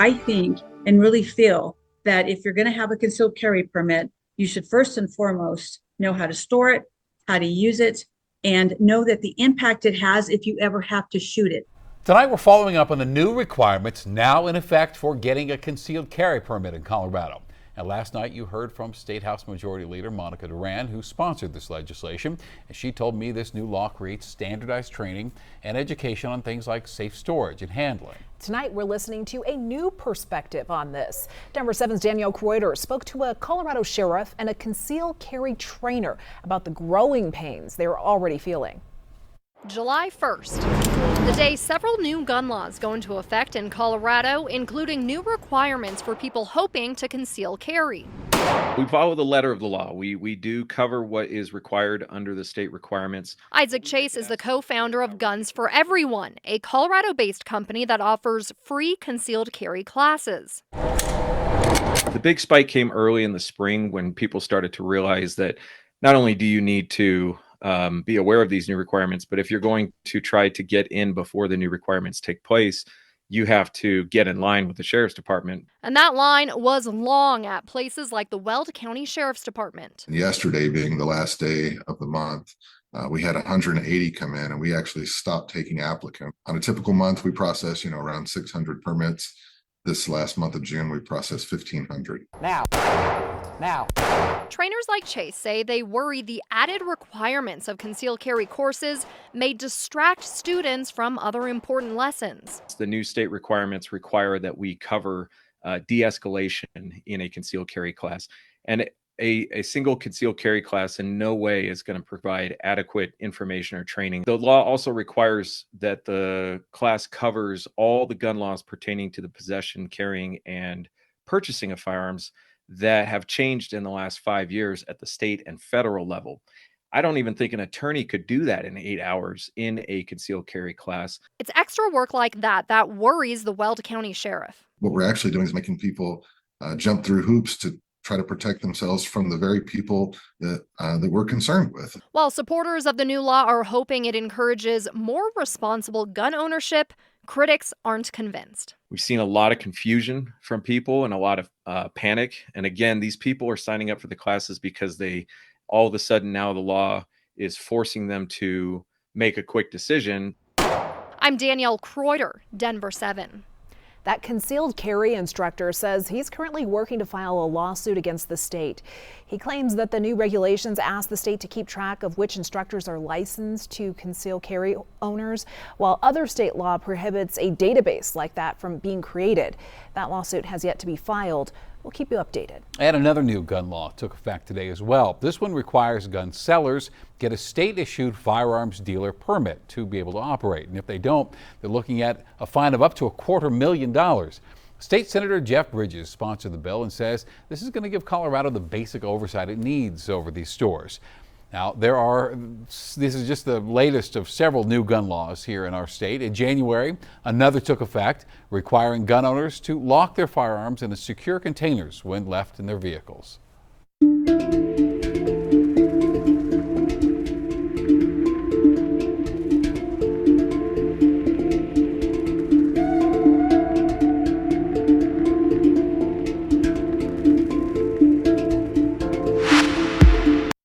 I think and really feel that if you're going to have a concealed carry permit, you should first and foremost know how to store it, how to use it, and know that the impact it has if you ever have to shoot it. Tonight, we're following up on the new requirements now in effect for getting a concealed carry permit in Colorado. And last night, you heard from State House Majority Leader Monica Duran, who sponsored this legislation. And she told me this new law creates standardized training and education on things like safe storage and handling. Tonight, we're listening to a new perspective on this. Denver 7's Danielle Kreuter spoke to a Colorado sheriff and a concealed carry trainer about the growing pains they are already feeling. July 1st, the day several new gun laws go into effect in Colorado, including new requirements for people hoping to conceal carry. We follow the letter of the law. We do cover what is required under the state requirements. Isaac Chase is the co-founder of Guns for Everyone, a Colorado-based company that offers free concealed carry classes. The big spike came early in the spring when people started to realize that not only do you need to be aware of these new requirements, but if you're going to try to get in before the new requirements take place, you have to get in line with the Sheriff's Department. And that line was long at places like the Weld County Sheriff's Department. Yesterday being the last day of the month, we had 180 come in, and we actually stopped taking applicants. On a typical month, we process, around 600 permits. This last month of June, we processed 1,500. Now. Trainers like Chase say they worry the added requirements of concealed carry courses may distract students from other important lessons. The new state requirements require that we cover de-escalation in a concealed carry class. And a single concealed carry class in no way is going to provide adequate information or training. The law also requires that the class covers all the gun laws pertaining to the possession, carrying, and purchasing of firearms that have changed in the last 5 years at the state and federal level. I don't even think an attorney could do that in 8 hours in a concealed carry class. It's extra work like that worries the Weld County Sheriff. What we're actually doing is making people jump through hoops to try to protect themselves from the very people that we're concerned with. While supporters of the new law are hoping it encourages more responsible gun ownership, critics aren't convinced. We've seen a lot of confusion from people and a lot of panic. And again, these people are signing up for the classes because they all of a sudden now the law is forcing them to make a quick decision. I'm Danielle Kreuter, Denver 7. That concealed carry instructor says he's currently working to file a lawsuit against the state. He claims that the new regulations ask the state to keep track of which instructors are licensed to conceal carry owners, while other state law prohibits a database like that from being created. That lawsuit has yet to be filed. We'll keep you updated. And another new gun law took effect today as well. This one requires gun sellers get a state-issued firearms dealer permit to be able to operate. And if they don't, they're looking at a fine of up to $250,000. State Senator Jeff Bridges sponsored the bill and says this is going to give Colorado the basic oversight it needs over these stores. Now, this is just the latest of several new gun laws here in our state. In January, another took effect, requiring gun owners to lock their firearms in secure containers when left in their vehicles.